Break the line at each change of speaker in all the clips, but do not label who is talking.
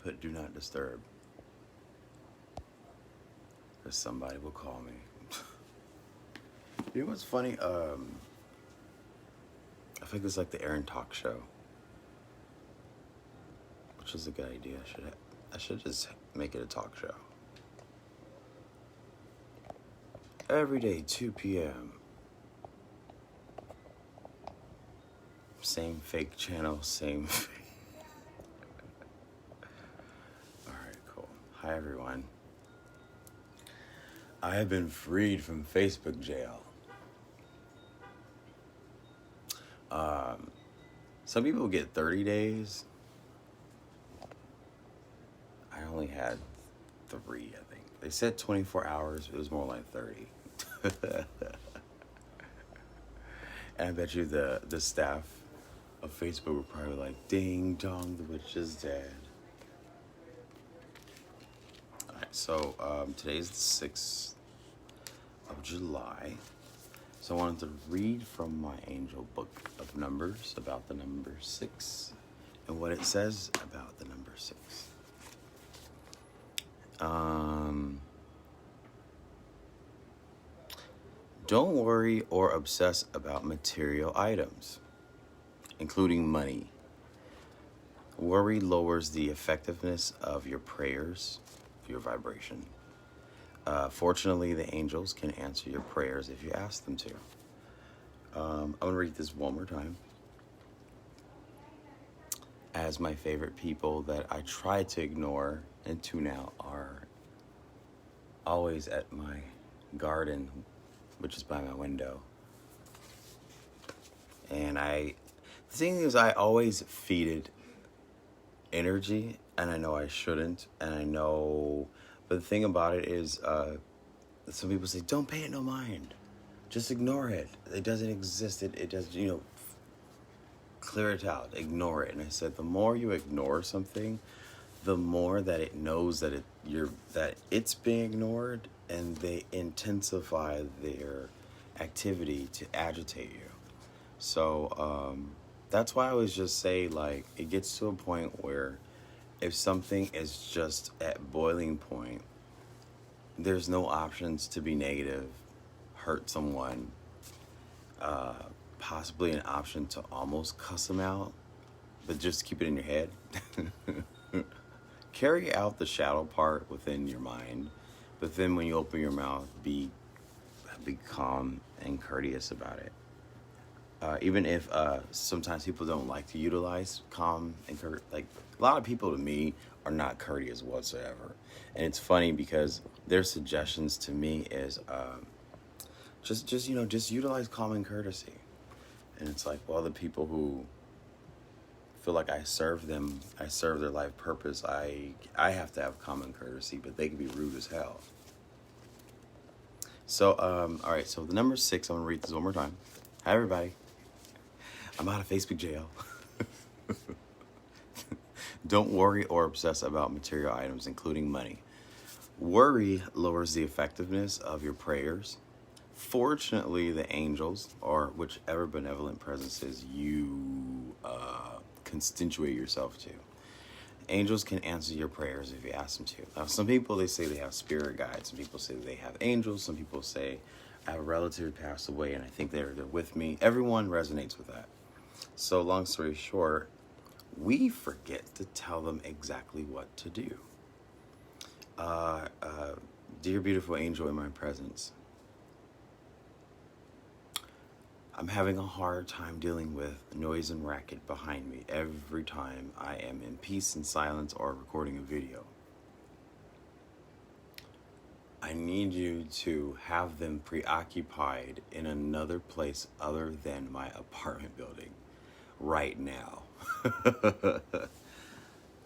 put do not disturb. Because somebody will call me. You know what's funny? I think it's like the Aaron Talk Show, which is a good idea. I should just make it a talk show. Every day, 2 p.m. Same fake channel, same. Alright, cool. Hi, everyone. I have been freed from Facebook jail. Some people get 30 days. I only had 3, I think. They said 24 hours. It was more like 30. And I bet you the staff of Facebook were probably like, ding dong, the witch is dead. Alright, so today's the 6th of July. So I wanted to read from my angel book of numbers about the number 6 and what it says about the number 6. Don't worry or obsess about material items, including money. Worry lowers the effectiveness of your prayers, your vibration. Fortunately, the angels can answer your prayers if you ask them to. I'm going to read this one more time. As my favorite people that I try to ignore and tune out are always at my garden, which is by my window. And the thing is, I always feed it energy, and I know I shouldn't, and I know... But the thing about it is, some people say, don't pay it no mind. Just ignore it. It doesn't exist. It does, clear it out. Ignore it. And I said, the more you ignore something, the more that it knows that it's being ignored, and they intensify their activity to agitate you. So that's why I always just say, like, it gets to a point where if something is just at boiling point, there's no options to be negative, hurt someone, possibly an option to almost cuss them out, but just keep it in your head. Carry out the shadow part within your mind, but then when you open your mouth, be calm and courteous about it. Even if sometimes people don't like to utilize calm and like a lot of people to me are not courteous whatsoever, and it's funny because their suggestions to me is just utilize calm and courtesy, and it's like, well, the people who feel like I serve their life purpose, I have to have common courtesy, but they can be rude as hell. So all right, so the number 6, I'm gonna read this one more time. Hi, everybody. I'm out of Facebook jail. Don't worry or obsess about material items, including money. Worry lowers the effectiveness of your prayers. Fortunately, the angels, or whichever benevolent presences you constitute yourself to, angels can answer your prayers if you ask them to. Now, some people, they say they have spirit guides. Some people say they have angels. Some people say, I have a relative who passed away and I think they're with me. Everyone resonates with that. So long story short, we forget to tell them exactly what to do. Dear beautiful angel in my presence, I'm having a hard time dealing with noise and racket behind me every time I am in peace and silence or recording a video. I need you to have them preoccupied in another place other than my apartment building right now.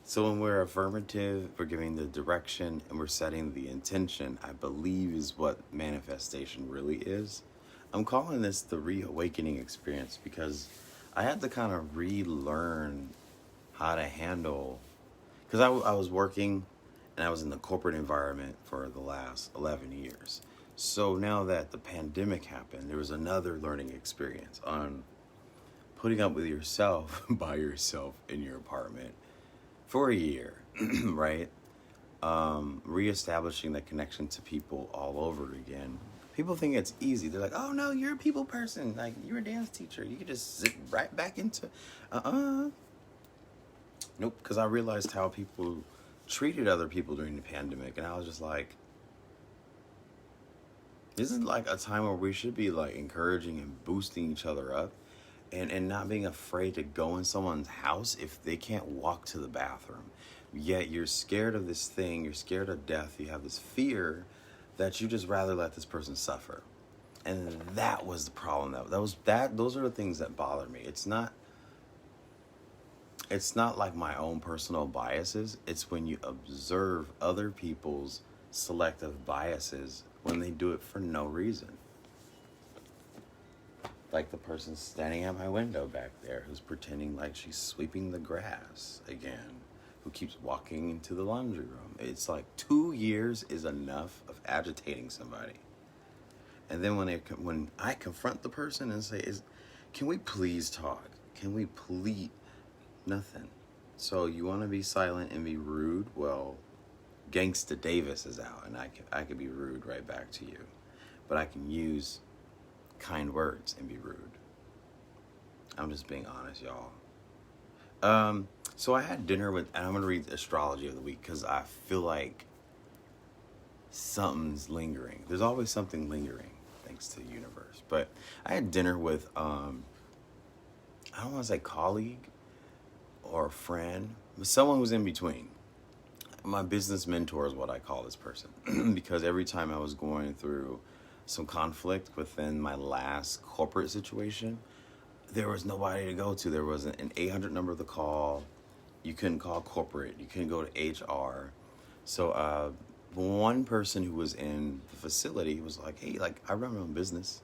So when we're affirmative, we're giving the direction and we're setting the intention, I believe is what manifestation really is. I'm calling this the reawakening experience because I had to kind of relearn how to handle, because I was working and I was in the corporate environment for the last 11 years. So now that the pandemic happened, there was another learning experience on putting up with yourself by yourself in your apartment for a year. right? Reestablishing that connection to people all over again. People think it's easy. They're like, oh no, you're a people person. Like, you're a dance teacher. You could just zip right back into, Nope, because I realized how people treated other people during the pandemic. And I was just like, this is like a time where we should be like encouraging and boosting each other up, and not being afraid to go in someone's house if they can't walk to the bathroom. Yet you're scared of this thing, you're scared of death, you have this fear that you just rather let this person suffer. And that was the problem. Those are the things that bother me. It's not like my own personal biases. It's when you observe other people's selective biases when they do it for no reason. Like the person standing at my window back there who's pretending like she's sweeping the grass again, who keeps walking into the laundry room. It's like 2 years is enough of agitating somebody. And then when I confront the person and say, can we please talk? Can we please? Nothing. So you want to be silent and be rude? Well, Gangsta Davis is out, and I could be rude right back to you. But I can use kind words and be rude. I'm just being honest, y'all. So I had dinner with, and I'm going to read the astrology of the week because I feel like something's lingering. There's always something lingering, thanks to the universe. But I had dinner with, I don't want to say colleague or a friend, but someone who's in between. My business mentor is what I call this person because every time I was going through some conflict within my last corporate situation, there was nobody to go to. There was an 800 number to call. You couldn't call corporate. You couldn't go to HR. So one person who was in the facility was like, hey, like, I run my own business,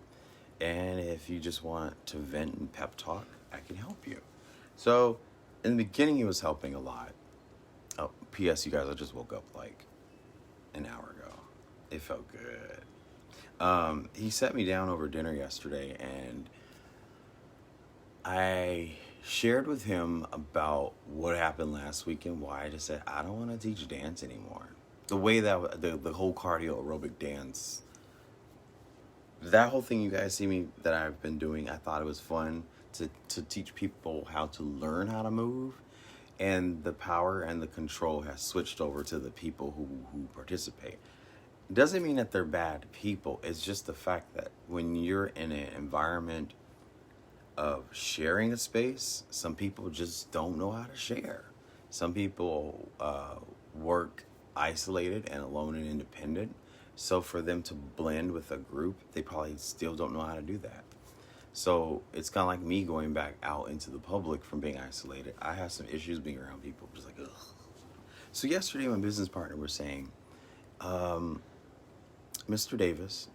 and if you just want to vent and pep talk, I can help you. So in the beginning, he was helping a lot. Oh, P.S. You guys, I just woke up like an hour ago. It felt good. He sat me down over dinner yesterday, and I shared with him about what happened last week and why I just said, I don't want to teach dance anymore. The way that the whole cardio aerobic dance, that whole thing you guys see me that I've been doing, I thought it was fun to teach people how to learn how to move. And the power and the control has switched over to the people who participate. Doesn't mean that they're bad people. It's just the fact that when you're in an environment of sharing a space, some people just don't know how to share. Some people work isolated and alone and independent. So for them to blend with a group, they probably still don't know how to do that. So it's kind of like me going back out into the public from being isolated. I have some issues being around people. Just like, ugh. So yesterday, my business partner was saying, Mr. Davis,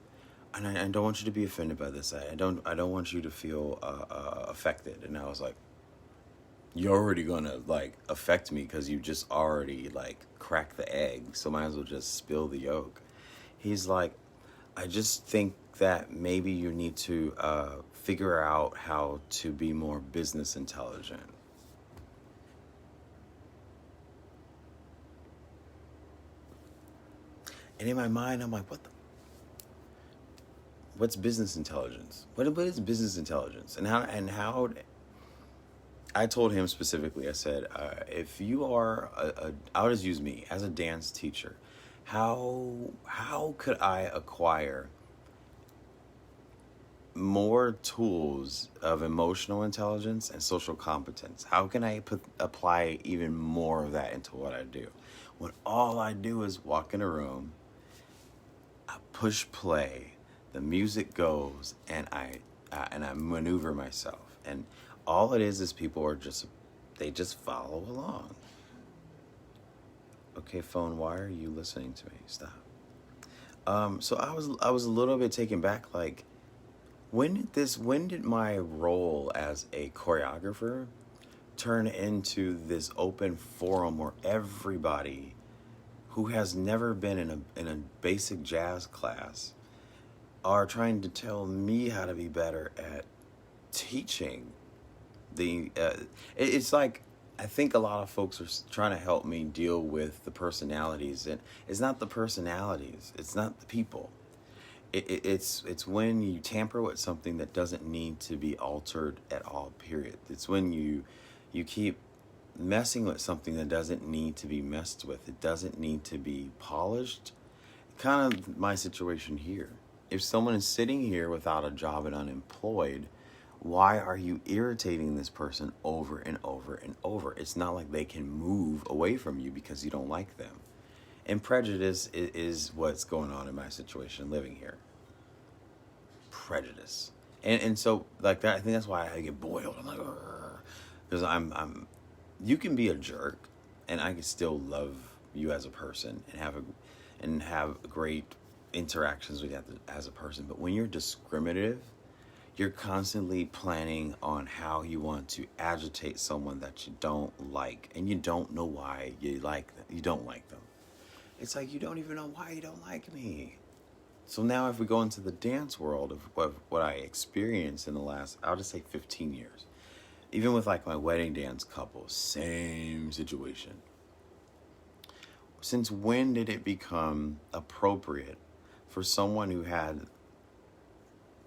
and I don't want you to be offended by this. I don't want you to feel affected. And I was like, you're already gonna like affect me because you just already like cracked the egg. So might as well just spill the yolk. He's like, I just think that maybe you need to figure out how to be more business intelligent. And in my mind, I'm like, what's business intelligence? What is business intelligence? And how I told him specifically, I said, if you are I'll just use me as a dance teacher. How could I acquire more tools of emotional intelligence and social competence? How can I apply even more of that into what I do? When all I do is walk in a room, I push play, the music goes, and I maneuver myself, and all it is people are they just follow along. Okay, phone, why are you listening to me? Stop. So I was a little bit taken back, like, when did my role as a choreographer turn into this open forum where everybody who has never been in a basic jazz class are trying to tell me how to be better at teaching it's like, I think a lot of folks are trying to help me deal with the personalities, and it's not the personalities, it's not the people. It's when you tamper with something that doesn't need to be altered at all. Period. It's when you keep messing with something that doesn't need to be messed with. It doesn't need to be polished. Kind of my situation here. If someone is sitting here without a job and unemployed, why are you irritating this person over and over and over? It's not like they can move away from you because you don't like them. And prejudice is what's going on in my situation living here. Prejudice. And so like that, I think that's why I get boiled. I'm like, because you can be a jerk and I can still love you as a person and have great interactions with you as a person. But when you're discriminative, you're constantly planning on how you want to agitate someone that you don't like, and you don't know why you don't like them. It's like you don't even know why you don't like me. So now if we go into the dance world of what I experienced in the last, I'll just say 15 years, even with like my wedding dance couple, same situation. Since when did it become appropriate for someone who had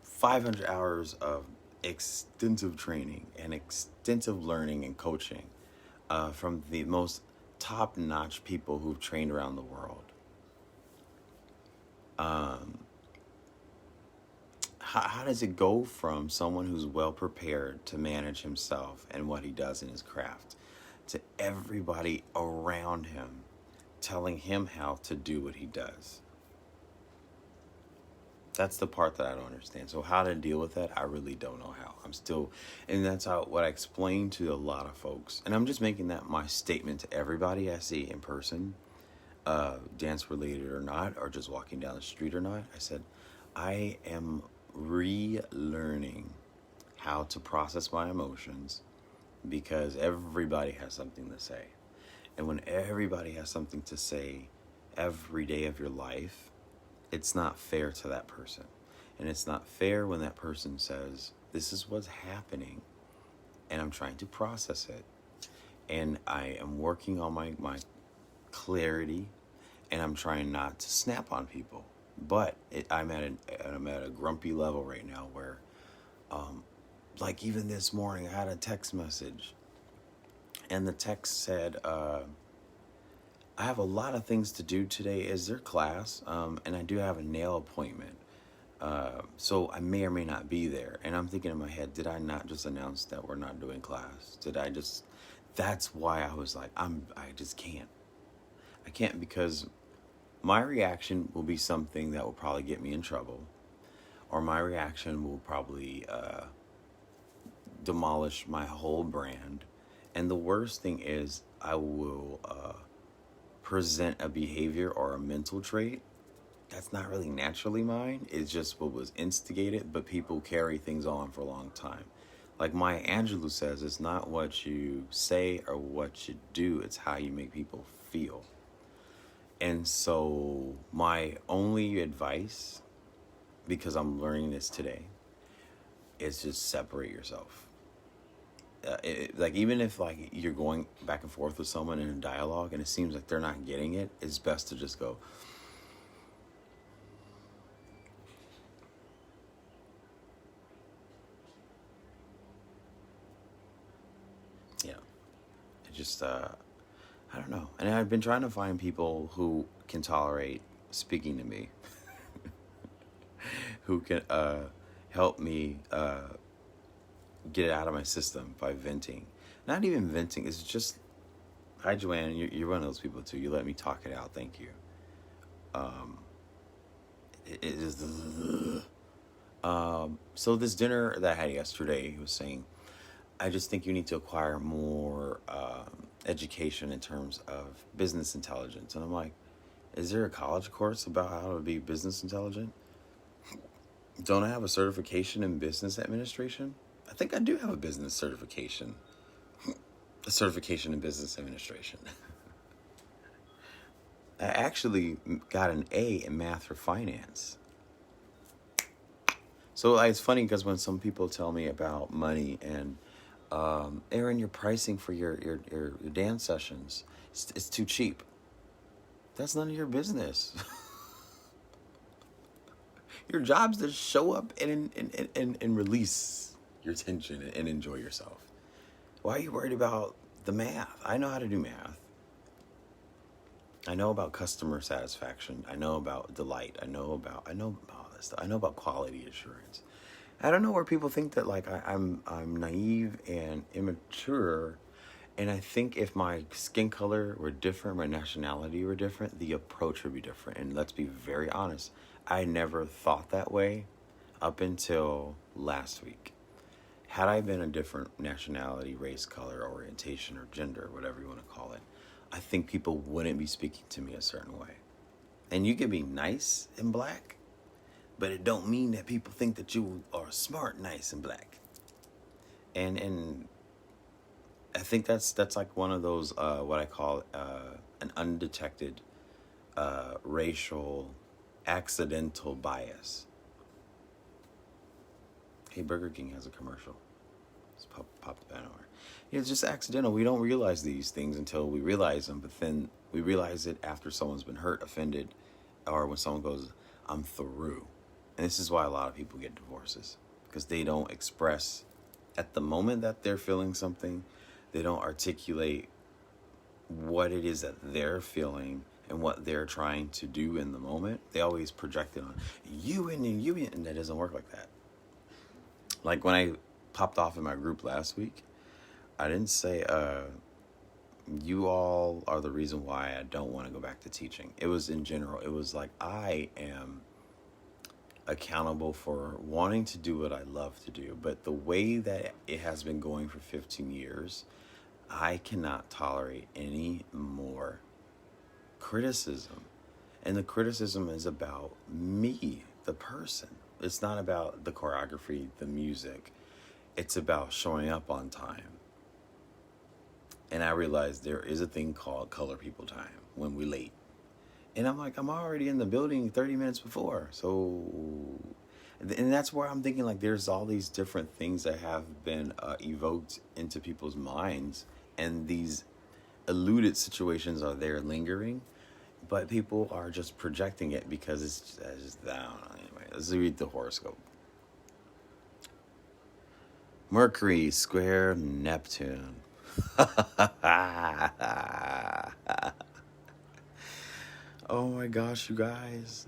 500 hours of extensive training and extensive learning and coaching from the most top-notch people who've trained around the world? How does it go from someone who's well prepared to manage himself and what he does in his craft to everybody around him telling him how to do what he does? That's the part that I don't understand. So how to deal with that, I really don't know how. And that's what I explain to a lot of folks. And I'm just making that my statement to everybody I see in person, dance related or not, or just walking down the street or not. I said, I am relearning how to process my emotions because everybody has something to say. And when everybody has something to say every day of your life, it's not fair to that person. And it's not fair when that person says, this is what's happening, and I'm trying to process it. And I am working on my clarity, and I'm trying not to snap on people. But I'm at a grumpy level right now where, like even this morning, I had a text message, and the text said, I have a lot of things to do today. Is there class? And I do have a nail appointment. So I may or may not be there. And I'm thinking in my head, did I not just announce that we're not doing class? That's why I was like, I just can't. I can't, because my reaction will be something that will probably get me in trouble. Or my reaction will probably demolish my whole brand. And the worst thing is I will present a behavior or a mental trait that's not really naturally mine. It's just what was instigated, but people carry things on for a long time. Like Maya Angelou says, it's not what you say or what you do, it's how you make people feel. And so my only advice, because I'm learning this today, is just separate yourself. Like even if like you're going back and forth with someone in a dialogue and it seems like they're not getting it, it's best to just go, yeah. It just I don't know. And I've been trying to find people who can tolerate speaking to me, who can help me get it out of my system by venting. Not even venting, it's just, hi Joanne, you're one of those people too. You let me talk it out, thank you. It is, so this dinner that I had yesterday, he was saying, I just think you need to acquire more education in terms of business intelligence. And I'm like, is there a college course about how to be business intelligent? Don't I have a certification in business administration? I think I do have a business certification. A certification in business administration. I actually got an A in math for finance. So it's funny because when some people tell me about money and Aaron, your pricing for your dance sessions, it's too cheap. That's none of your business. Your job's to show up and release your tension and enjoy yourself. Why are you worried about the math? I know how to do math. I know about customer satisfaction. I know about delight. I know about all this stuff. I know about quality assurance. I don't know where people think that like I'm naive and immature. And I think if my skin color were different, my nationality were different, the approach would be different. And let's be very honest, I never thought that way up until last week. Had I been a different nationality, race, color, orientation, or gender, whatever you want to call it, I think people wouldn't be speaking to me a certain way. And you can be nice and black, but it don't mean that people think that you are smart, nice, and black. And I think that's like one of those what I call an undetected racial accidental bias. Hey, Burger King has a commercial. Let's pop the banner. Yeah, it's just accidental. We don't realize these things until we realize them, but then we realize it after someone's been hurt, offended, or when someone goes, "I'm through." And this is why a lot of people get divorces, because they don't express at the moment that they're feeling something. They don't articulate what it is that they're feeling and what they're trying to do in the moment. They always project it on you and that doesn't work like that. Like when I popped off in my group last week, I didn't say, you all are the reason why I don't want to go back to teaching. It was in general. It was like, I am accountable for wanting to do what I love to do. But the way that it has been going for 15 years, I cannot tolerate any more criticism. And the criticism is about me, the person. It's not about the choreography, the music. It's about showing up on time. And I realized there is a thing called color people time when we're late. And I'm like, I'm already in the building 30 minutes before. So, and that's where I'm thinking like there's all these different things that have been evoked into people's minds. And these eluded situations are there lingering. But people are just projecting it because it's just I don't know. Anyway, let's read the horoscope. Mercury square Neptune. Oh my gosh, you guys.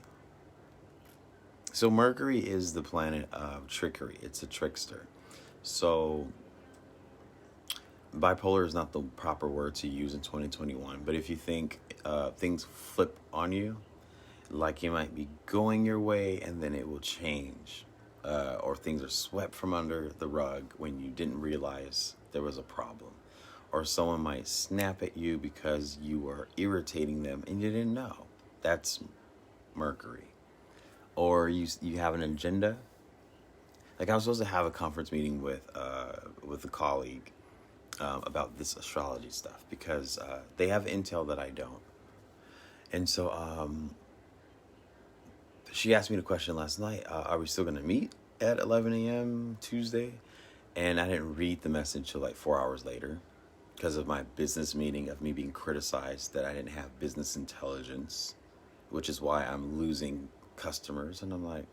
So Mercury is the planet of trickery. It's a trickster. So bipolar is not the proper word to use in 2021. But if you think things flip on you, like you might be going your way and then it will change. Or things are swept from under the rug when you didn't realize there was a problem. Or someone might snap at you because you were irritating them and you didn't know. That's Mercury. Or you have an agenda. Like I was supposed to have a conference meeting with a colleague about this astrology stuff because they have intel that I don't. And so she asked me the question last night, are we still going to meet at 11 a.m. Tuesday? And I didn't read the message till like 4 hours later because of my business meeting, of me being criticized that I didn't have business intelligence, which is why I'm losing customers. And I'm like,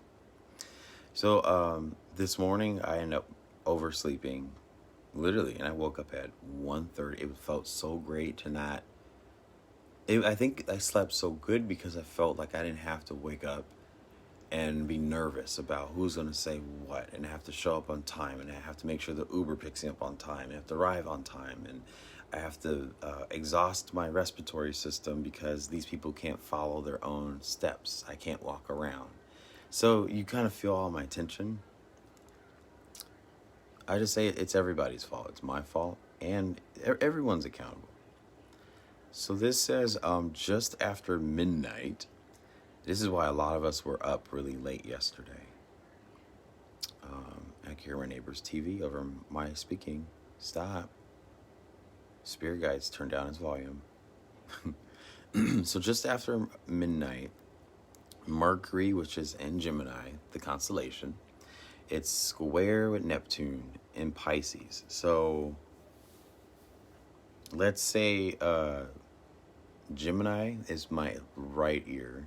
so this morning I ended up oversleeping, literally, and I woke up at 1:30. It felt so great to not. I think I slept so good because I felt like I didn't have to wake up and be nervous about who's going to say what, and I have to show up on time, and I have to make sure the Uber picks me up on time, and I have to arrive on time, and I have to exhaust my respiratory system because these people can't follow their own steps. I can't walk around. So you kind of feel all my tension. I just say it's everybody's fault. It's my fault, and everyone's accountable. So this says just after midnight. This is why a lot of us were up really late yesterday. I can hear my neighbor's TV over my speaking. Stop. Spirit guides, turn down his volume. So just after midnight, Mercury, which is in Gemini, the constellation, It's square with Neptune in Pisces. So let's say Gemini is my right ear.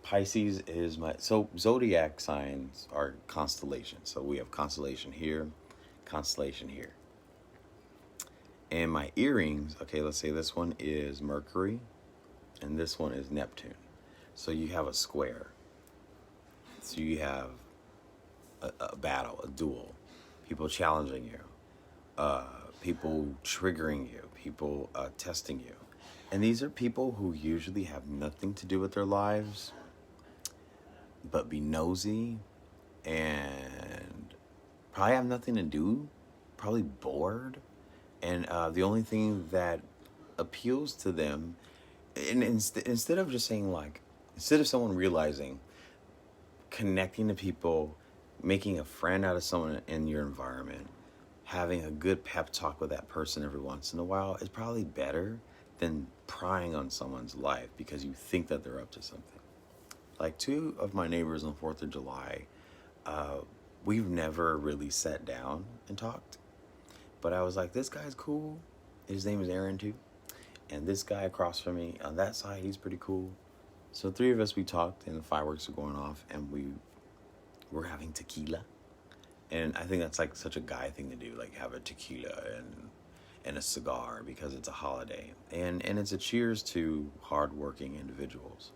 Pisces is my... So zodiac signs are constellations. So we have constellation here, constellation here. And my earrings, okay, let's say this one is Mercury and this one is Neptune. So you have a square. So you have a battle, a duel, people challenging you, people triggering you, people testing you. And these are people who usually have nothing to do with their lives, but be nosy and probably have nothing to do, probably bored. And the only thing that appeals to them, and instead of just saying like, instead of someone realizing, connecting to people, making a friend out of someone in your environment, having a good pep talk with that person every once in a while is probably better than prying on someone's life because you think that they're up to something. Like 2 of my neighbors on 4th of July, we've never really sat down and talked. But I was like, this guy's cool. His name is Aaron too. And this guy across from me on that side, he's pretty cool. So 3 of us, we talked and the fireworks were going off and we were having tequila. And I think that's like such a guy thing to do, like have a tequila and a cigar because it's a holiday. And it's a cheers to hardworking individuals.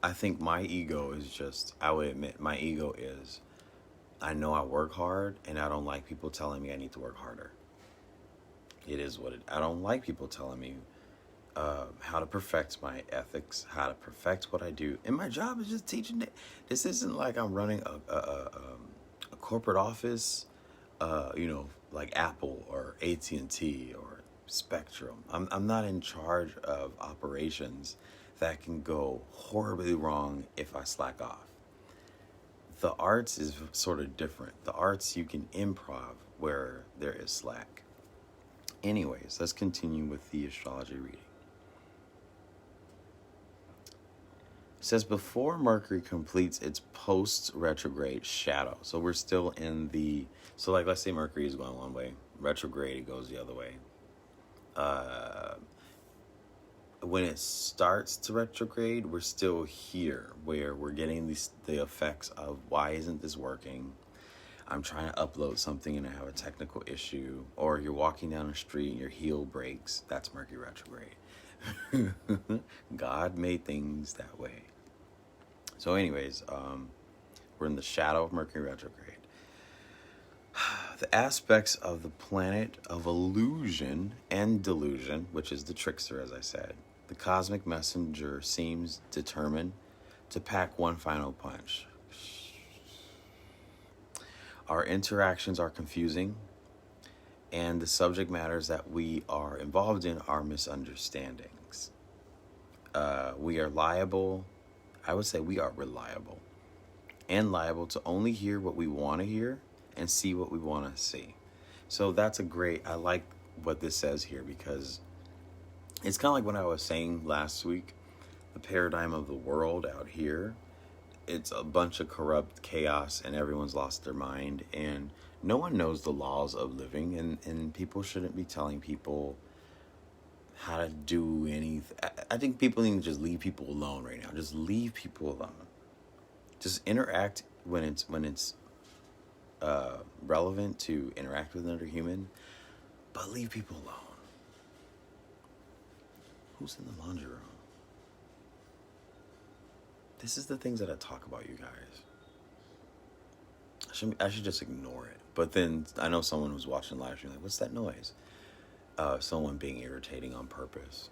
I think my ego is just, I would admit, my ego is, I know I work hard and I don't like people telling me I need to work harder. It is what I don't like people telling me how to perfect my ethics, how to perfect what I do. And my job is just teaching it. This isn't like I'm running a corporate office, like Apple or AT&T or Spectrum. I'm not in charge of operations that can go horribly wrong if I slack off. The arts is sort of different. The arts, you can improv where there is slack. Anyways, let's continue with the astrology reading. It says before Mercury completes its post-retrograde shadow. So we're still in the... So like, let's say Mercury is going one way. Retrograde, it goes the other way. When it starts to retrograde, we're still here where we're getting the effects of why isn't this working? I'm trying to upload something and I have a technical issue. Or you're walking down the street and your heel breaks. That's Mercury retrograde. God made things that way. So anyways, we're in the shadow of Mercury retrograde. The aspects of the planet of illusion and delusion, which is the trickster, as I said. The cosmic messenger seems determined to pack one final punch. Our interactions are confusing, and the subject matters that we are involved in are misunderstandings. We are liable, I would say we are reliable, and liable to only hear what we want to hear and see what we want to see. So that's I like what this says here because it's kind of like what I was saying last week, the paradigm of the world out here. It's a bunch of corrupt chaos and everyone's lost their mind and no one knows the laws of living and people shouldn't be telling people how to do anything. I think people need to just leave people alone right now. Just leave people alone. Just interact when it's relevant to interact with another human, but leave people alone. Who's in the laundry room? This is the things that I talk about, you guys. I should just ignore it. But then I know someone was watching live stream like, what's that noise? Someone being irritating on purpose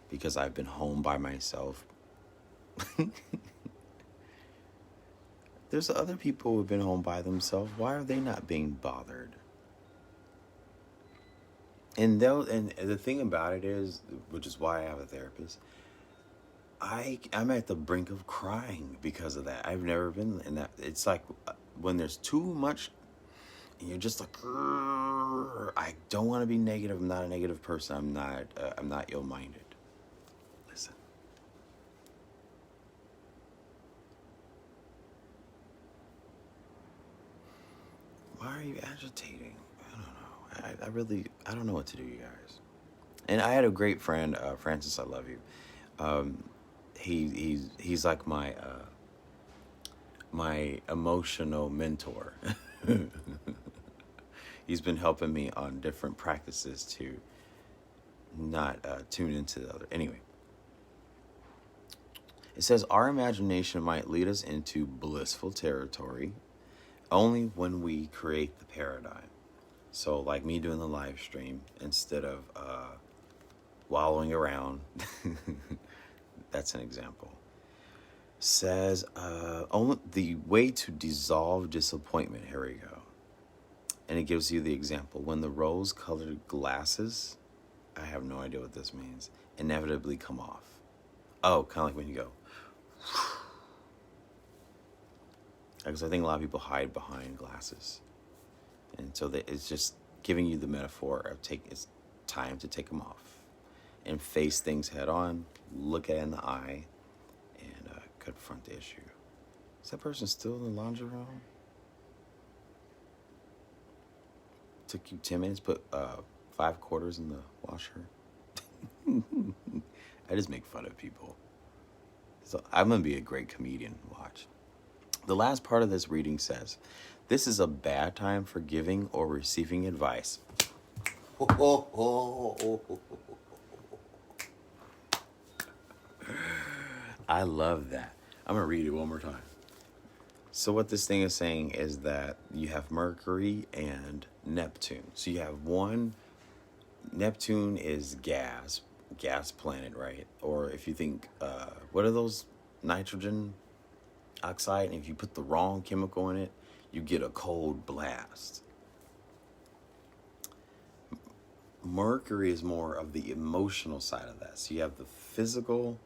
because I've been home by myself. There's other people who've been home by themselves. Why are they not being bothered? And the thing about it is, which is why I have a therapist, I'm at the brink of crying because of that. I've never been in that. It's like when there's too much, and you're just like, I don't want to be negative. I'm not a negative person. I'm not ill-minded. Listen. why are you agitating? I don't know. I don't know what to do, you guys. And I had a great friend, Francis. I love you. Um, he's like my emotional mentor. He's been helping me on different practices to not tune into the other. Anyway, it says our imagination might lead us into blissful territory only when we create the paradigm. So, like me doing the live stream instead of wallowing around. That's an example. Says only the way to dissolve disappointment. Here we go. And it gives you the example. When the rose-colored glasses, I have no idea what this means, inevitably come off. Oh, kind of like when you go. Because I think a lot of people hide behind glasses. And so it's just giving you the metaphor of it's time to take them off. And face things head on, look it in the eye, and confront the issue. Is that person still in the laundry room? Took you 10 minutes, put 5 quarters in the washer. I just make fun of people. So I'm going to be a great comedian. Watch. The last part of this reading says, this is a bad time for giving or receiving advice. I love that. I'm going to read it one more time. So what this thing is saying is that you have Mercury and Neptune. So you have one, Neptune is gas planet, right? Or if you think, what are those? Nitrogen oxide. And if you put the wrong chemical in it, you get a cold blast. Mercury is more of the emotional side of that. So you have the physical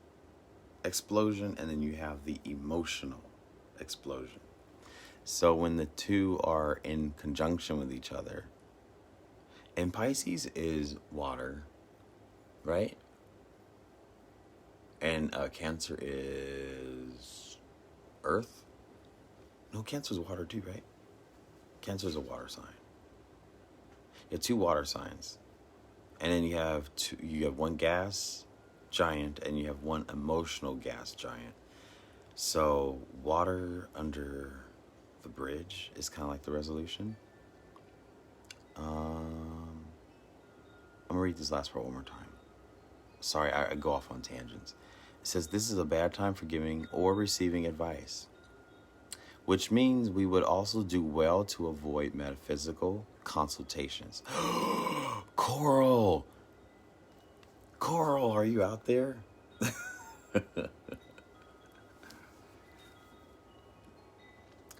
explosion and then you have the emotional explosion. So when the two are in conjunction with each other, and Pisces is water, right? And Cancer is earth. No, Cancer is water too, right? Cancer is a water sign. You have 2 water signs, and then you have one gas giant and you have one emotional gas giant. So water under the bridge is kind of like the resolution. I'm gonna read this last part one more time. Sorry, I go off on tangents. It says this is a bad time for giving or receiving advice, which means we would also do well to avoid metaphysical consultations. Coral, are you out there?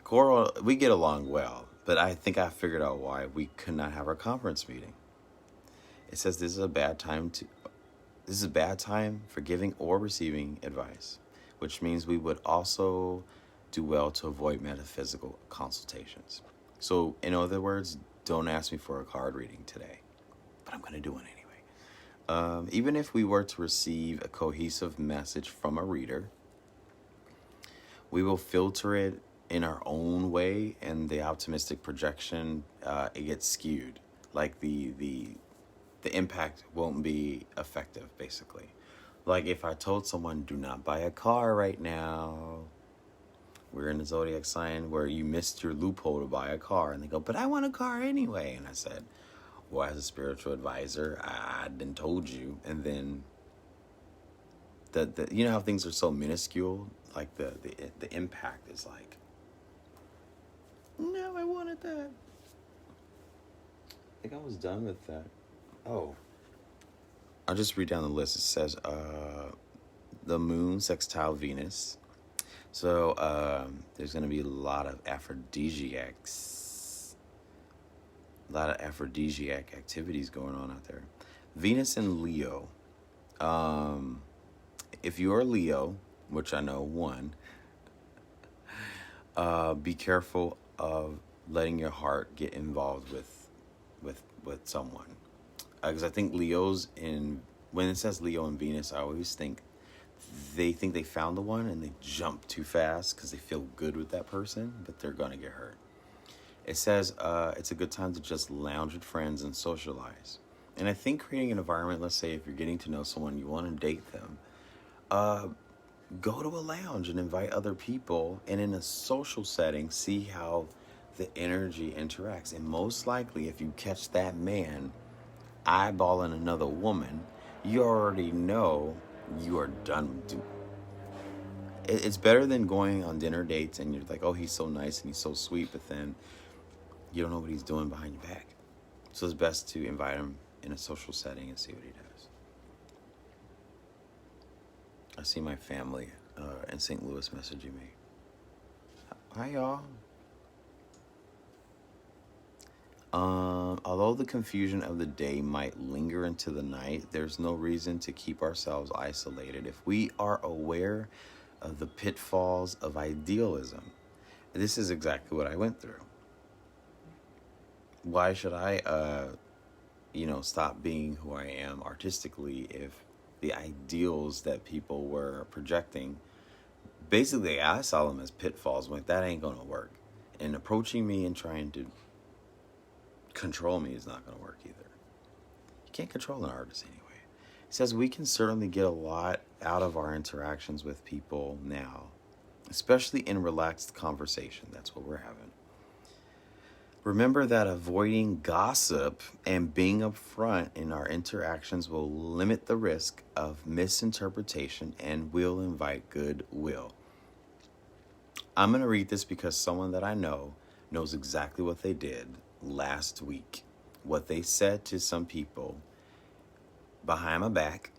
Coral, we get along well, but I think I figured out why we could not have our conference meeting. It says this is a bad time for giving or receiving advice, which means we would also do well to avoid metaphysical consultations. So, in other words, don't ask me for a card reading today, but I'm going to do one anyway. Even if we were to receive a cohesive message from a reader, we will filter it in our own way, and the optimistic projection, it gets skewed. Like the impact won't be effective, basically. Like if I told someone, do not buy a car right now. We're in the zodiac sign where you missed your loophole to buy a car. And they go, but I want a car anyway. And I said, well, as a spiritual advisor, I done told you. And then the you know how things are so minuscule? Like the impact is like, no, I wanted that. I think I was done with that. Oh, I'll just read down the list. It says the moon sextile Venus. So there's going to be a lot of aphrodisiac activities going on out there. Venus and Leo. If you're a Leo, which I know one, be careful of letting your heart get involved with someone. Because I think when it says Leo and Venus, I always think they found the one and they jump too fast because they feel good with that person, but they're going to get hurt. It says it's a good time to just lounge with friends and socialize. And I think creating an environment, let's say if you're getting to know someone, you want to date them, uh, go to a lounge and invite other people, and in a social setting, see how the energy interacts. And most likely, if you catch that man eyeballing another woman, you already know you are done. It's better than going on dinner dates and you're like, oh, he's so nice and he's so sweet, but then you don't know what he's doing behind your back. So it's best to invite him in a social setting and see what he does. I see my family in St. Louis messaging me. Hi, y'all. Although the confusion of the day might linger into the night, there's no reason to keep ourselves isolated if we are aware of the pitfalls of idealism. This is exactly what I went through. Why should I, stop being who I am artistically if the ideals that people were projecting, basically I saw them as pitfalls. Like, that ain't gonna work. And approaching me and trying to control me is not gonna work either. You can't control an artist anyway. He says we can certainly get a lot out of our interactions with people now, especially in relaxed conversation. That's what we're having. Remember that avoiding gossip and being upfront in our interactions will limit the risk of misinterpretation and will invite goodwill. I'm going to read this because someone that I know knows exactly what they did last week. What they said to some people behind my back.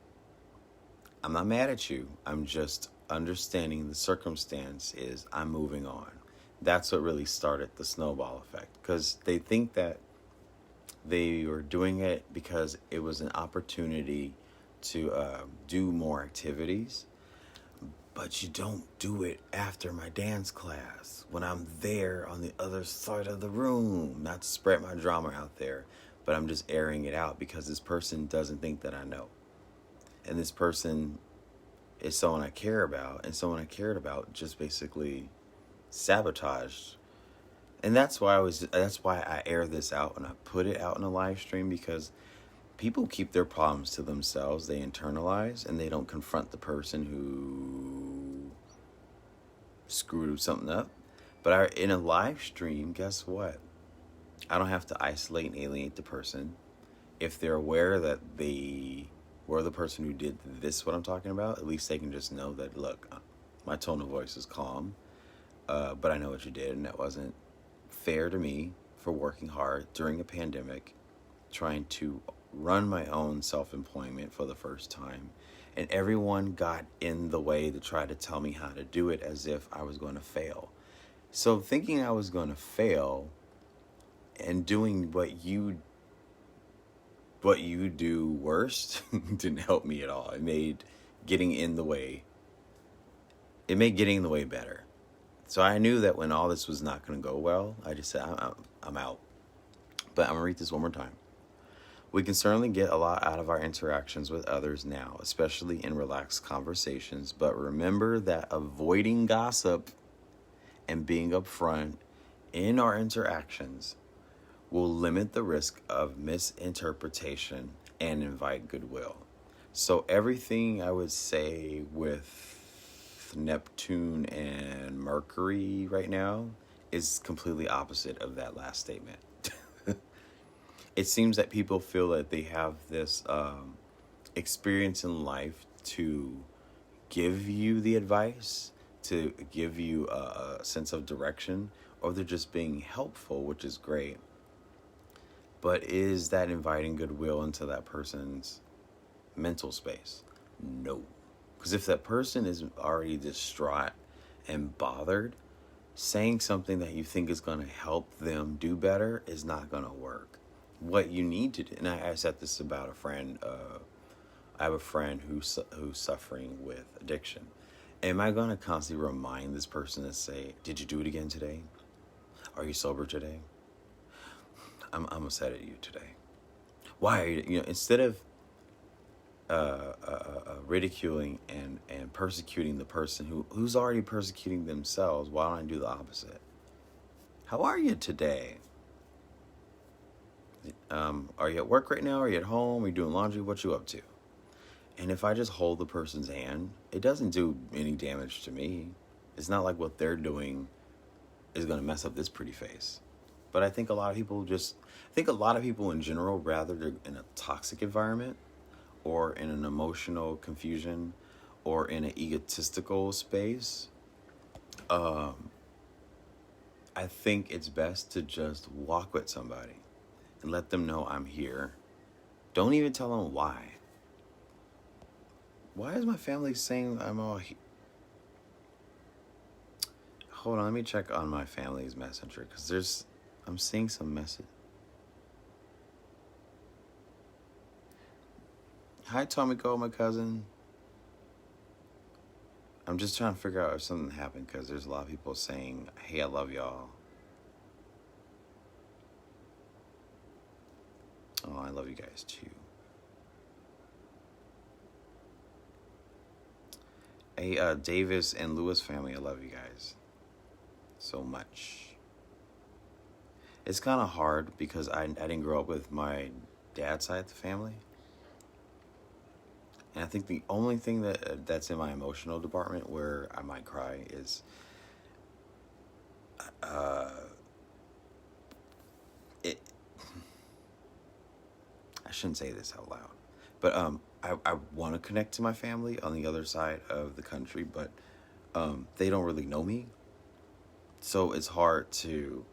I'm not mad at you. I'm just understanding the circumstance is I'm moving on. That's what really started the snowball effect, because they think that they were doing it because it was an opportunity to do more activities. But you don't do it after my dance class when I'm there on the other side of the room. Not to spread my drama out there, but I'm just airing it out because this person doesn't think that I know. And this person is someone I care about, and someone I cared about just basically sabotaged. And that's why I air this out and I put it out in a live stream, because people keep their problems to themselves. They internalize and they don't confront the person who screwed something up. But in a live stream, guess what? I don't have to isolate and alienate the person. If they're aware that they were the person who did this, what I'm talking about, at least they can just know that, look, my tone of voice is calm, but I know what you did, and that wasn't fair to me for working hard during a pandemic, trying to run my own self-employment for the first time, and everyone got in the way to try to tell me how to do it as if I was going to fail. So thinking I was going to fail and doing what you do worst didn't help me at all. It made getting in the way better. So I knew that when all this was not going to go well, I just said, I'm out. But I'm going to read this one more time. We can certainly get a lot out of our interactions with others now, especially in relaxed conversations. But remember that avoiding gossip and being upfront in our interactions will limit the risk of misinterpretation and invite goodwill. So everything I would say with Neptune and Mercury right now is completely opposite of that last statement. It seems that people feel that they have this experience in life to give you the advice, to give you a sense of direction, or they're just being helpful, which is great. But is that inviting goodwill into that person's mental space? No. Because if that person is already distraught and bothered, saying something that you think is going to help them do better is not going to work. What you need to do, and I said this about a friend, I have a friend who's suffering with addiction. Am I going to constantly remind this person to say, did you do it again today? Are you sober today? I'm upset at you today. Why are you, instead of ridiculing and persecuting the person who's already persecuting themselves, why don't I do the opposite? How are you today? Are you at work right now? Are you at home? Are you doing laundry? What you up to? And if I just hold the person's hand, it doesn't do any damage to me. It's not like what they're doing is going to mess up this pretty face. But I think a lot of people in general, rather they're in a toxic environment or in an emotional confusion or in an egotistical space, I think it's best to just walk with somebody and let them know I'm here. Don't even tell them why. Why is my family saying I'm all here? Hold on, let me check on my family's messenger because I'm seeing some message. Hi, Tomiko, my cousin. I'm just trying to figure out if something happened because there's a lot of people saying, hey, I love y'all. Oh, I love you guys too. Hey, Davis and Lewis family, I love you guys so much. It's kind of hard because I didn't grow up with my dad's side of the family. And I think the only thing that's in my emotional department where I might cry is I shouldn't say this out loud, but I want to connect to my family on the other side of the country, but they don't really know me, so it's hard to.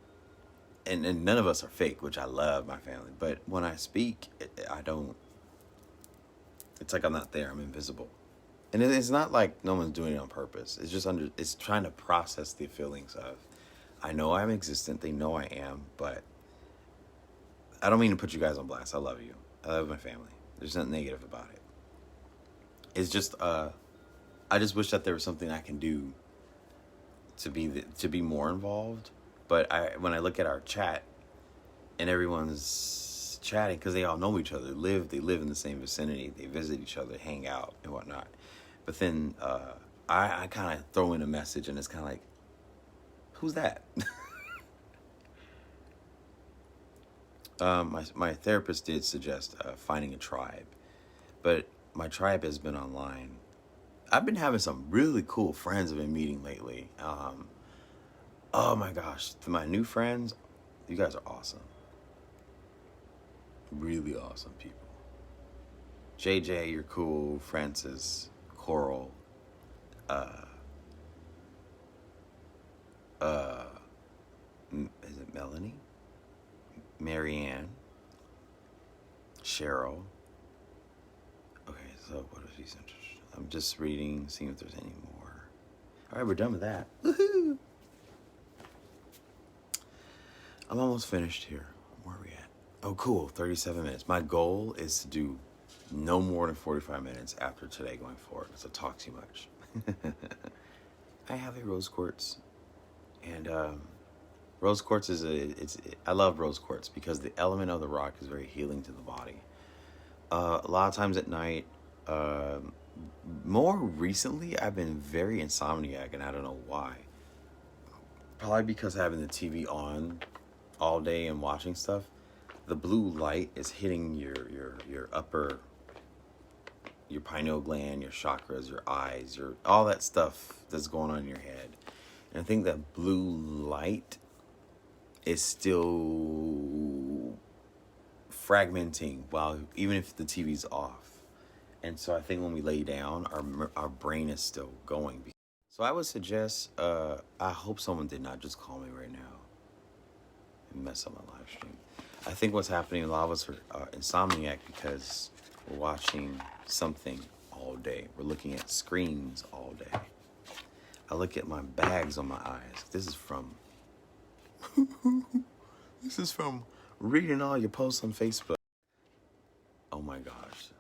And none of us are fake, which I love my family, but when I speak, I don't. It's like I'm not there. I'm invisible. And it's not like no one's doing it on purpose. It's just it's trying to process the feelings of, I know I'm existent. They know I am, but I don't mean to put you guys on blast. I love you. I love my family. There's nothing negative about it. It's just, I just wish that there was something I can do to be more involved. But when I look at our chat and everyone's chatting because they all know each other, they live in the same vicinity, they visit each other, hang out and whatnot. But then I kind of throw in a message and it's kind of like, who's that? My therapist did suggest finding a tribe, but my tribe has been online. I've been having some really cool friends I've been meeting lately. Oh my gosh, my new friends, you guys are awesome. Really awesome people. JJ, you're cool. Francis, Coral, is it Melanie? Marianne, Cheryl. Okay, so what is these interesting? I'm just reading, seeing if there's any more. All right, we're done with that. Woohoo! I'm almost finished here. Where are we at? Oh, cool, 37 minutes. My goal is to do no more than 45 minutes after today going forward, because I talk too much. I have a rose quartz, and rose quartz I love rose quartz because the element of the rock is very healing to the body. A lot of times at night, more recently, I've been very insomniac, and I don't know why. Probably because having the TV on all day and watching stuff, the blue light is hitting your upper, your pineal gland, your chakras, your eyes, all that stuff that's going on in your head. And I think that blue light is still fragmenting even if the TV's off. And so I think when we lay down, our brain is still going. So I would suggest, I hope someone did not just call me right now and mess up my live stream. I think what's happening, a lot of us are insomniac because we're watching something all day. We're looking at screens all day. I look at my bags on my eyes. This is from reading all your posts on Facebook. Oh my gosh.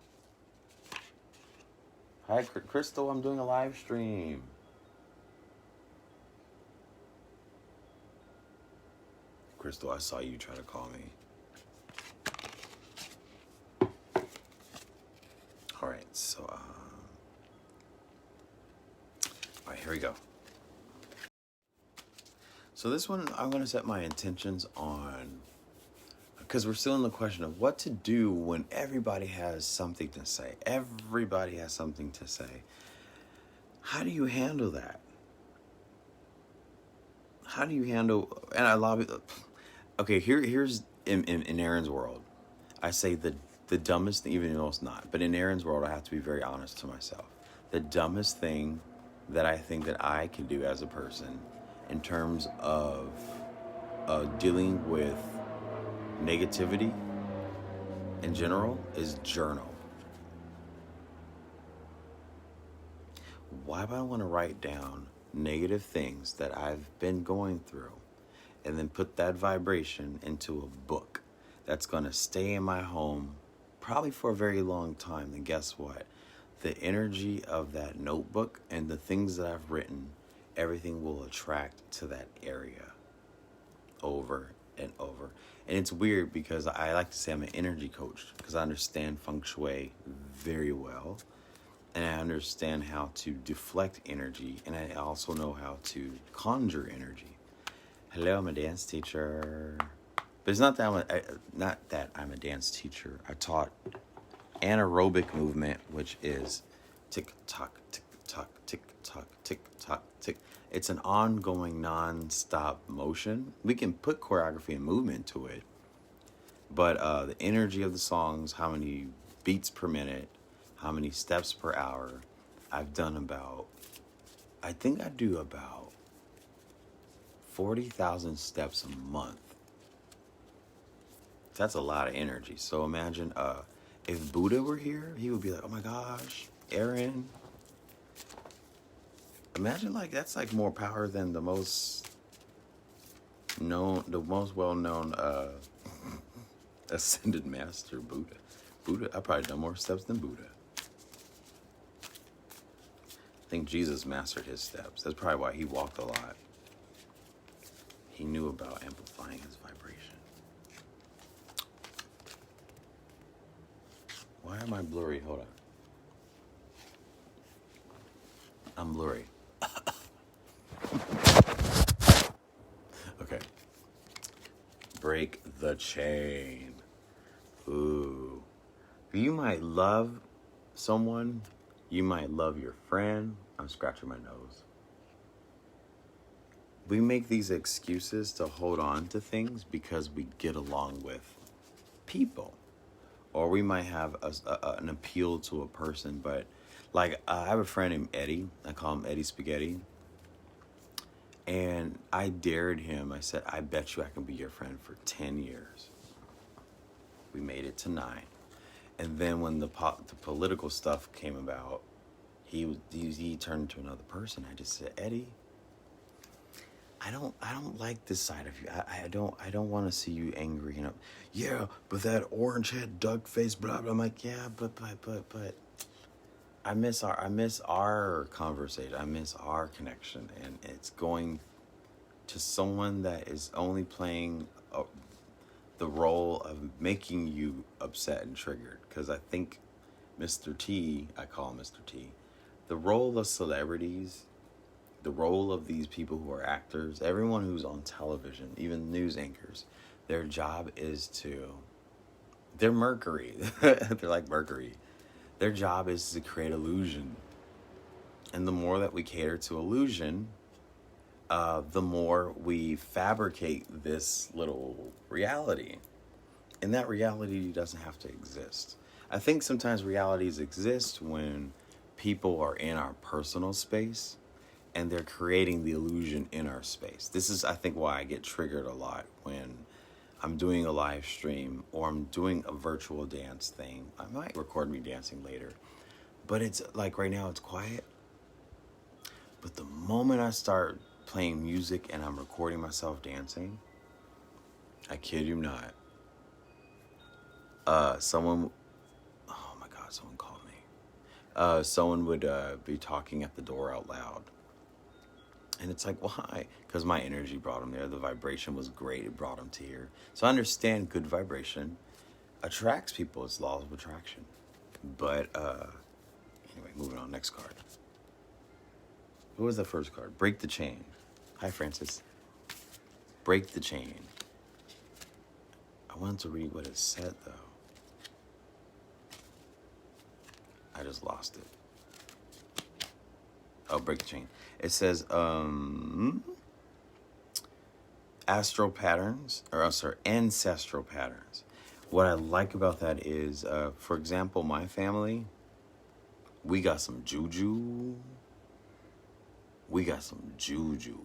Hi, Crystal, I'm doing a live stream. Crystal, I saw you try to call me. All right, so, all right, here we go. So So this one, I'm going to set my intentions on, because we're still in the question of what to do when everybody has something to say. Everybody has something to say. How do you handle that? How do you handle, and I love it. Okay, here's in Aaron's world, I say the dumbest thing, even though it's not, but in Aaron's world, I have to be very honest to myself. The dumbest thing that I think that I can do as a person in terms of dealing with negativity in general is journal. Why would I want to write down negative things that I've been going through and then put that vibration into a book that's going to stay in my home probably for a very long time? And guess what? The energy of that notebook and the things that I've written, everything will attract to that area over and over. And it's weird because I like to say I'm an energy coach because I understand feng shui very well. And I understand how to deflect energy. And I also know how to conjure energy. Hello, I'm a dance teacher. But it's not that I'm a dance teacher. I taught anaerobic movement, which is tick-tock, tick-tock, tick-tock, tick-tock, tick. It's an ongoing, non-stop motion. We can put choreography and movement to it. But the energy of the songs, how many beats per minute, how many steps per hour, I've done about, I think I do about 40,000 steps a month. That's a lot of energy. So imagine if Buddha were here, he would be like, oh my gosh, Aaron. Imagine that's like more power than the most well-known ascended master, Buddha. I probably done more steps than Buddha. I think Jesus mastered his steps. That's probably why he walked a lot. He knew about amplifying his vibration. Why am I blurry? Hold on. I'm blurry. Okay. Break the chain. Ooh. You might love someone. You might love your friend. I'm scratching my nose. We make these excuses to hold on to things because we get along with people. Or we might have an appeal to a person. But I have a friend named Eddie. I call him Eddie Spaghetti. And I dared him. I said, I bet you I can be your friend for 10 years. We made it to 9. And then when the political stuff came about, he turned into another person. I just said, Eddie, I don't like this side of you. I don't want to see you angry. Yeah, but that orange head, duck face, blah blah. I'm like, yeah, but I miss our conversation. I miss our connection, and it's going to someone that is only playing the role of making you upset and triggered. Because I think Mr. T, I call him Mr. T, the role of celebrities, the role of these people who are actors, everyone who's on television, even news anchors, their job is they're Mercury. They're like Mercury. Their job is to create illusion. And the more that we cater to illusion, the more we fabricate this little reality. And that reality doesn't have to exist. I think sometimes realities exist when people are in our personal space and they're creating the illusion in our space. This is, I think, why I get triggered a lot when I'm doing a live stream or I'm doing a virtual dance thing. I might record me dancing later. But it's like right now it's quiet. But the moment I start playing music and I'm recording myself dancing, I kid you not, someone called me. Someone would be talking at the door out loud. And it's like, why? Because my energy brought them there. The vibration was great. It brought them to here. So I understand good vibration attracts people. It's laws of attraction. But anyway, moving on. Next card. What was the first card? Break the chain. Hi, Francis. Break the chain. I wanted to read what it said, though. I just lost it. Oh, break the chain. It says, astral patterns, or ancestral patterns. What I like about that is, for example, my family, we got some juju. We got some juju.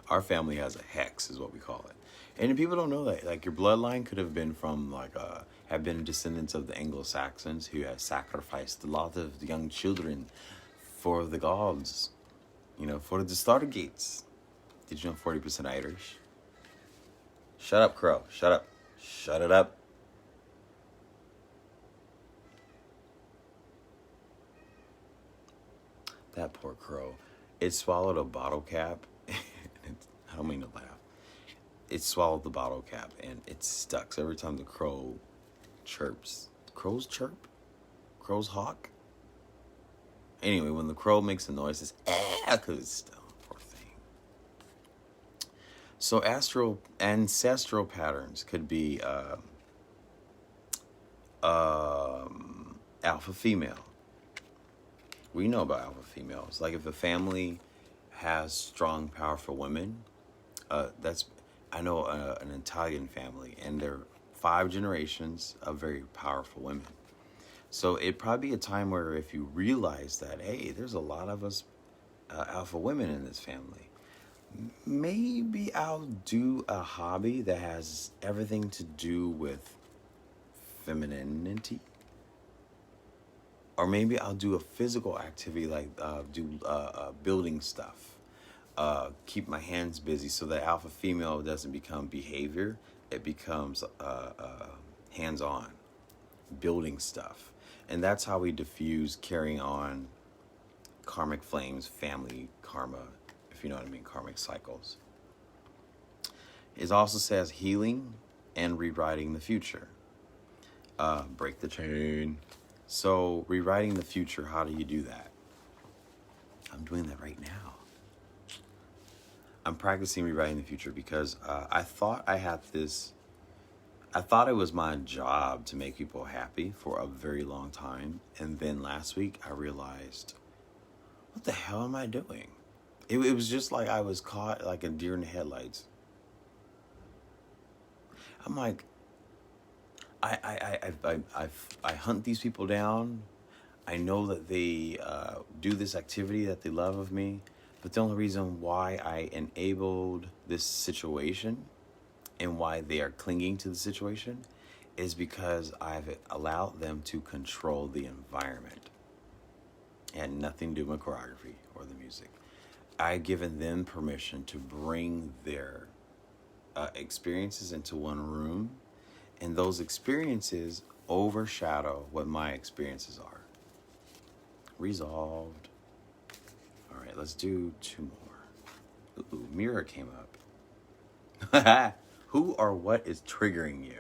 Our family has a hex, is what we call it. And people don't know that. Like, your bloodline could have been from, have been descendants of the Anglo-Saxons who have sacrificed a lot of young children for the gods, for the Stargates. Did you know 40% Irish? Shut up, Crow. Shut up. Shut it up. That poor crow. It swallowed a bottle cap. I don't mean to laugh. It swallowed the bottle cap and it stuck. So every time the crow chirps. Crows chirp? Crows hawk? Anyway, when the crow makes a noise, it's because it's still. Poor thing. So ancestral patterns could be alpha female. We know about alpha females. Like if a family has strong, powerful women, I know an Italian family, and they're 5 generations of very powerful women. So it'd probably be a time where if you realize that, hey, there's a lot of us alpha women in this family, maybe I'll do a hobby that has everything to do with femininity. Or maybe I'll do a physical activity like do building stuff. Keep my hands busy so that alpha female doesn't become behavior. It becomes hands-on, building stuff. And that's how we diffuse carrying on karmic flames, family karma, if you know what I mean, karmic cycles. It also says healing and rewriting the future. Break the chain. So, rewriting the future, how do you do that? I'm doing that right now. I'm practicing rewriting the future because I thought it was my job to make people happy for a very long time. And then last week, I realized, what the hell am I doing? It was just like I was caught like a deer in the headlights. I'm like, I hunt these people down. I know that they do this activity that they love of me, but the only reason why I enabled this situation and why they are clinging to the situation is because I've allowed them to control the environment. It had nothing to do with choreography or the music. I've given them permission to bring their experiences into one room, and those experiences overshadow what my experiences are. Resolved. All right, let's do 2 more. Ooh, mirror came up. Who or what is triggering you?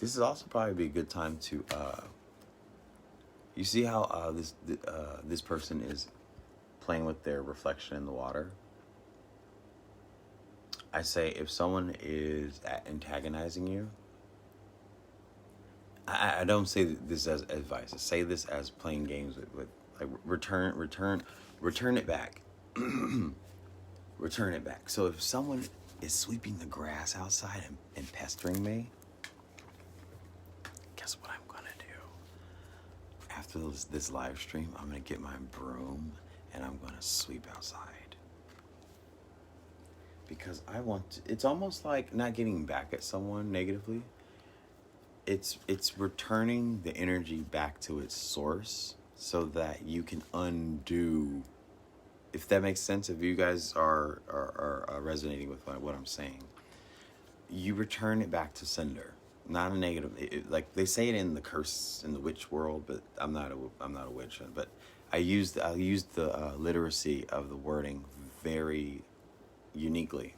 This is also probably be a good time to. You see how this person is playing with their reflection in the water? I say if someone is antagonizing you, I don't say this as advice. I say this as playing games with like return it back. Return it back. So if someone is sweeping the grass outside and pestering me, guess what I'm gonna do? After this live stream, I'm gonna get my broom and I'm gonna sweep outside. Because I want to, it's almost like not getting back at someone negatively. It's returning the energy back to its source so that you can undo, if that makes sense, if you guys are resonating with what I'm saying. You return it back to sender, not a negative. Like they say it in the curse in the witch world, but I'm not a witch. But I used the literacy of the wording very uniquely.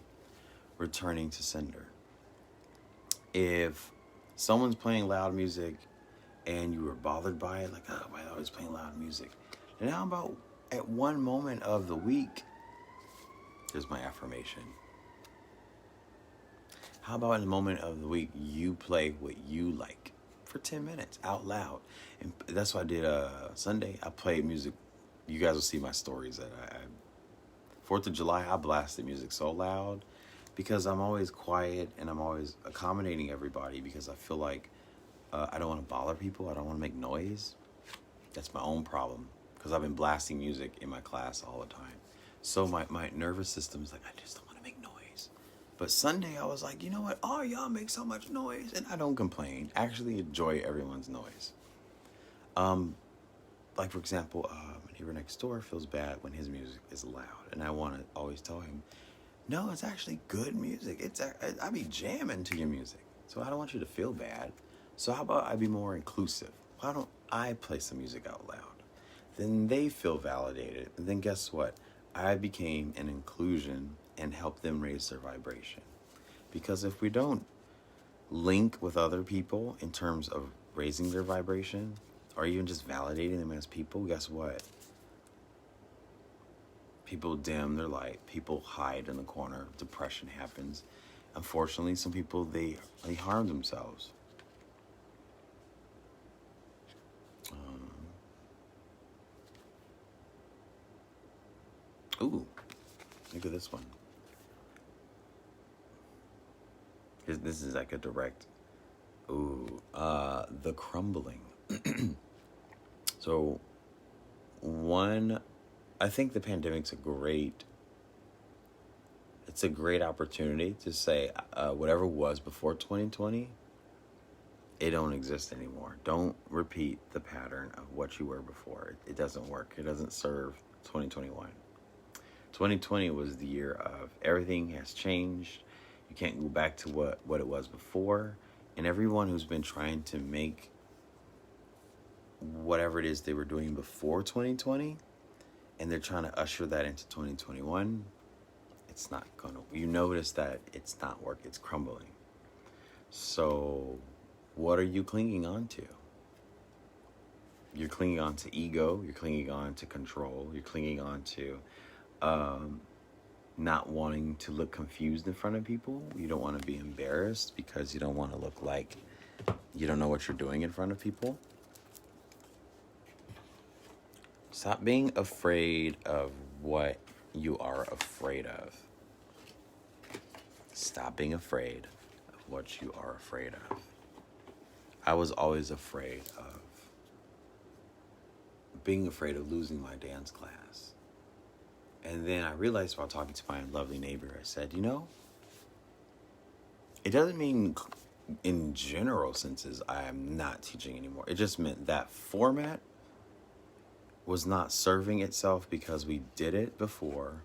Returning to sender. If someone's playing loud music and you were bothered by it, like, oh, why are they always playing loud music? And how about at one moment of the week, here's my affirmation. How about in the moment of the week, you play what you like for 10 minutes out loud? And that's what I did Sunday. I played music. You guys will see my stories that 4th of July, I blasted music so loud because I'm always quiet and I'm always accommodating everybody because I feel like I don't want to bother people. I don't want to make noise. That's my own problem because I've been blasting music in my class all the time. So my nervous system is like, I just don't want to make noise. But Sunday I was like, you know what? Oh, y'all make so much noise. And I don't complain. I actually enjoy everyone's noise. Like, for example, my neighbor next door feels bad when his music is loud. And I want to always tell him, no, it's actually good music. I be jamming to your music. So I don't want you to feel bad. So how about I be more inclusive? Why don't I play some music out loud? Then they feel validated. And then guess what? I became an inclusion and helped them raise their vibration. Because if we don't link with other people in terms of raising their vibration, or even just validating them as people, guess what? People dim their light. People hide in the corner. Depression happens. Unfortunately, some people, they harm themselves. Ooh, look at this one. This is like a direct. Ooh, The Crumbling. So, I think the pandemic's it's a great opportunity to say whatever was before 2020, it don't exist anymore. Don't repeat the pattern of what you were before. It doesn't work. It doesn't serve 2021. 2020 was the year of everything has changed. You can't go back to what it was before. And everyone who's been trying to make whatever it is they were doing before 2020, and they're trying to usher that into 2021, it's not gonna, you notice that it's not working, it's crumbling. So what are you clinging on to? You're clinging on to ego, you're clinging on to control, you're clinging on to not wanting to look confused in front of people. You don't want to be embarrassed because you don't want to look like you don't know what you're doing in front of people. Stop being afraid of what you are afraid of. Stop being afraid of what you are afraid of. I was always afraid of losing my dance class. And then I realized while talking to my lovely neighbor, I said, it doesn't mean in general senses I am not teaching anymore. It just meant that format was not serving itself because we did it before.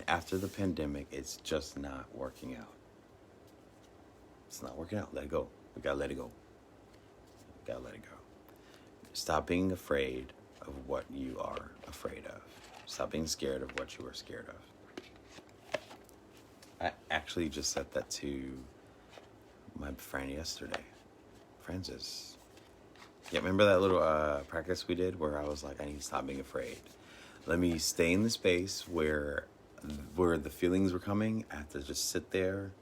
After the pandemic, it's just not working out. It's not working out. Let it go. We gotta let it go. Stop being afraid of what you are afraid of. Stop being scared of what you are scared of. I actually just said that to my friend yesterday, Francis. Yeah, remember that little practice we did where I was like, I need to stop being afraid. Let me stay in the space where the feelings were coming. I have to just sit there,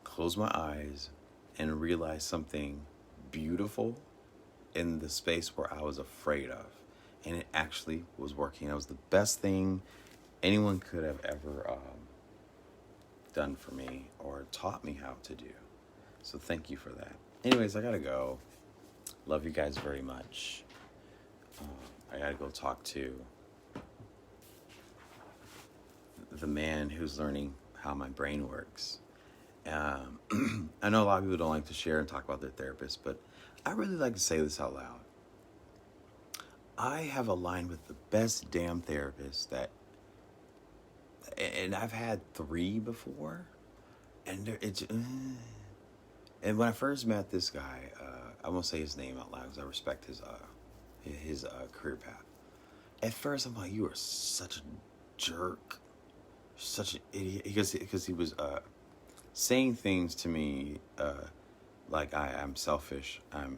close my eyes, and realize something beautiful in the space where I was afraid of. And it actually was working. It was the best thing anyone could have ever done for me or taught me how to do. So thank you for that. Anyways, I gotta go. Love you guys very much. I gotta go talk to the man who's learning how my brain works. I know a lot of people don't like to share and talk about their therapist, but I really like to say this out loud. I have aligned with the best damn therapist and I've had 3 before, and and when I first met this guy, I won't say his name out loud because I respect his career path. At first, I'm like, you are such a jerk, such an idiot, because he was saying things to me like I'm selfish, I'm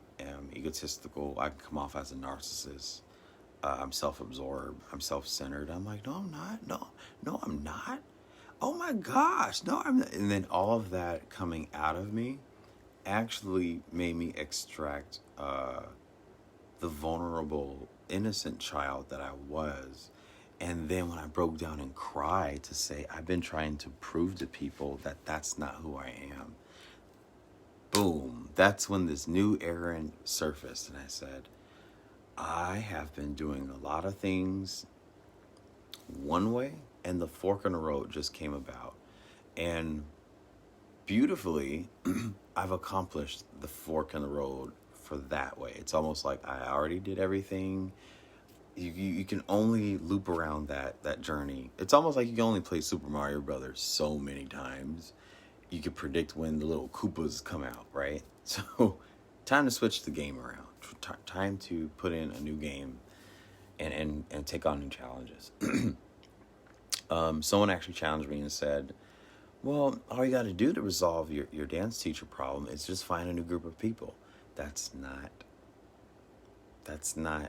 egotistical, I can come off as a narcissist. I'm self-absorbed, I'm self-centered. I'm like, no, I'm not. No, I'm not. Oh my gosh, no, I'm not. And then all of that coming out of me actually made me extract the vulnerable, innocent child that I was. And then when I broke down and cried to say, I've been trying to prove to people that that's not who I am, boom, that's when this new Aaron surfaced. And I said, I have been doing a lot of things one way, and the fork in the road just came about. And beautifully, I've accomplished the fork in the road for that way. It's almost like I already did everything. You can only loop around that journey. It's almost like you can only play Super Mario Brothers so many times. You can predict when the little Koopas come out, right? So, time to switch the game around. Time to put in a new game and take on new challenges. Someone actually challenged me and said, well, all you got to do to resolve your dance teacher problem is just find a new group of people. That's not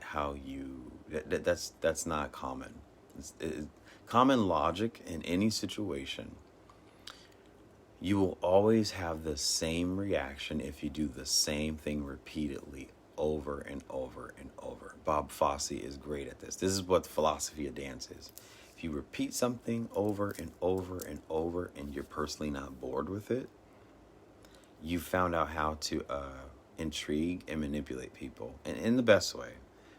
how you, that's not common. Common logic in any situation. You will always have the same reaction if you do the same thing repeatedly over and over and over. Bob Fosse is great at this. This is what the philosophy of dance is. If you repeat something over and over and over and you're personally not bored with it, you found out how to intrigue and manipulate people, and in the best way.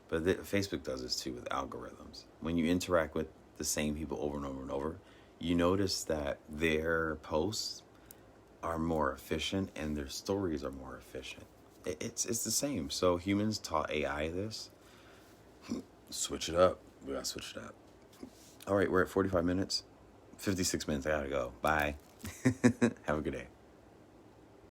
But Facebook does this too with algorithms. When you interact with the same people over and over and over, you notice that their posts are more efficient and their stories are more efficient. It's the same. So humans taught AI this. Switch it up. We gotta switch it up. All right, we're at 45 minutes. 56 minutes. I gotta go. Bye. Have a good day.